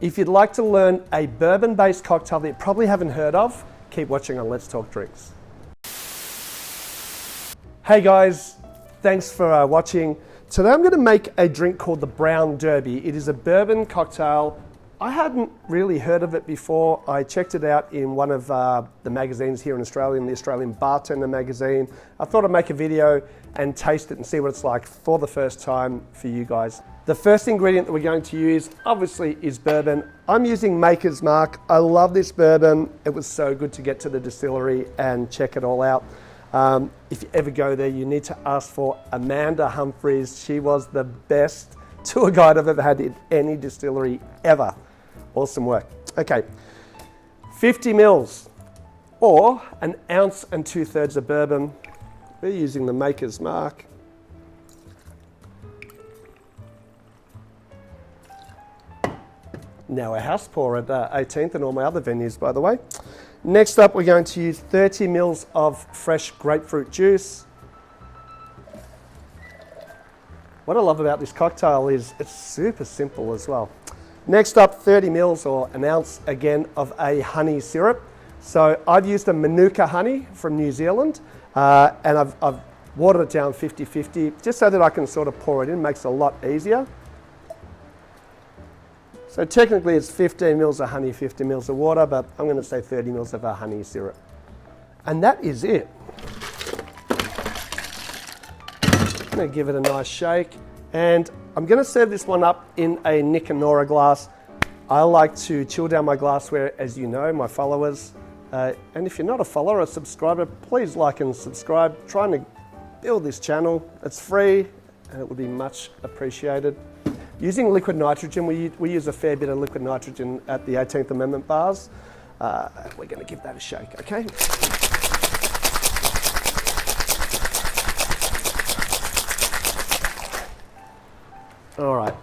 If you'd like to learn a bourbon-based cocktail that you probably haven't heard of, keep watching on Let's Talk Drinks. Hey guys, thanks for watching. Today I'm going to make a drink called the Brown Derby. It is a bourbon cocktail. I hadn't really heard of it before. I checked it out in one of the magazines here in Australia, in the Australian Bartender magazine. I thought I'd make a video and taste it and see what it's like for the first time for you guys. The first ingredient that we're going to use, obviously, is bourbon. I'm using Maker's Mark. I love this bourbon. It was so good to get to the distillery and check it all out. If you ever go there, you need to ask for Amanda Humphries. She was the best tour guide I've ever had in any distillery ever. Awesome work. Okay, 50 mils or 1 ounce and 2/3 of bourbon. We're using the Maker's Mark. Now a house pour at 18th and all my other venues, by the way. Next up, we're going to use 30 mils of fresh grapefruit juice. What I love about this cocktail is it's super simple as well. Next up, 30 mils or 1 ounce again of a honey syrup. So I've used a Manuka honey from New Zealand and I've watered it down 50-50 just so that I can sort of pour it in. Makes it a lot easier. So technically it's 15 mils of honey, 50 mils of water, but I'm going to say 30 mils of a honey syrup. And that is it. I'm going to give it a nice shake. And I'm going to serve this one up in a Angie Camorra glass. I like to chill down my glassware, as you know, my followers. And if you're not a follower or a subscriber, please like and subscribe. Trying to build this channel. It's free and it would be much appreciated. Using liquid nitrogen, we use a fair bit of liquid nitrogen at the 18th Amendment bars. We're going to give that a shake, okay? All right.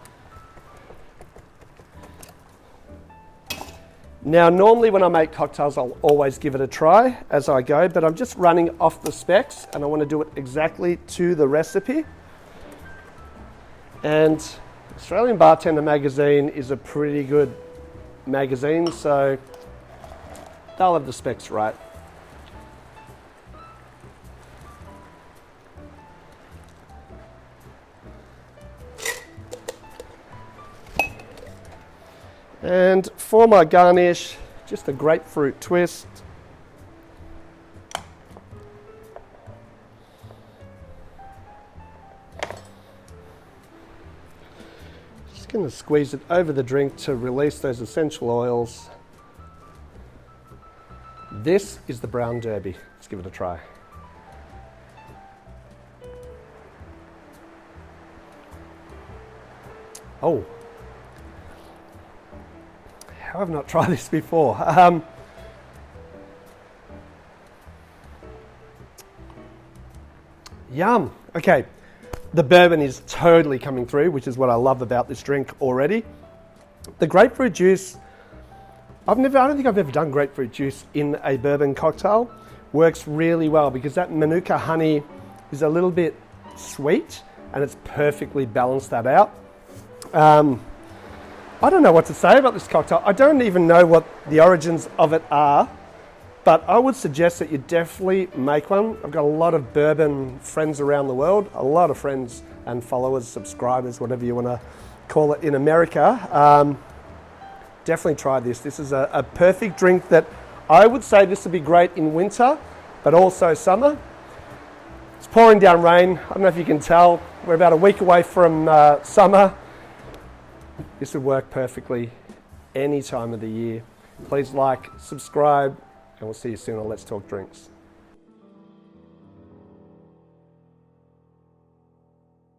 Now, normally when I make cocktails, I'll always give it a try as I go, but I'm just running off the specs and I want to do it exactly to the recipe. And Australian Bartender magazine is a pretty good magazine, so they'll have the specs right. And for my garnish, just a grapefruit twist. Just going to squeeze it over the drink to release those essential oils. This is the Brown Derby. Let's give it a try. Oh. How have I not tried this before? Yum. Okay, the bourbon is totally coming through, which is what I love about this drink already. The grapefruit juice, I don't think I've ever done grapefruit juice in a bourbon cocktail. Works really well because that Manuka honey is a little bit sweet and it's perfectly balanced that out. I don't know what to say about this cocktail. I don't even know what the origins of it are, but I would suggest that you definitely make one. I've got a lot of bourbon friends around the world, a lot of friends and followers, subscribers, whatever you want to call it in America. Definitely try this. This is a perfect drink that I would say this would be great in winter, but also summer. It's pouring down rain. I don't know if you can tell. We're about a week away from summer. This would work perfectly any time of the year. Please like, subscribe, and we'll see you soon on Let's Talk Drinks.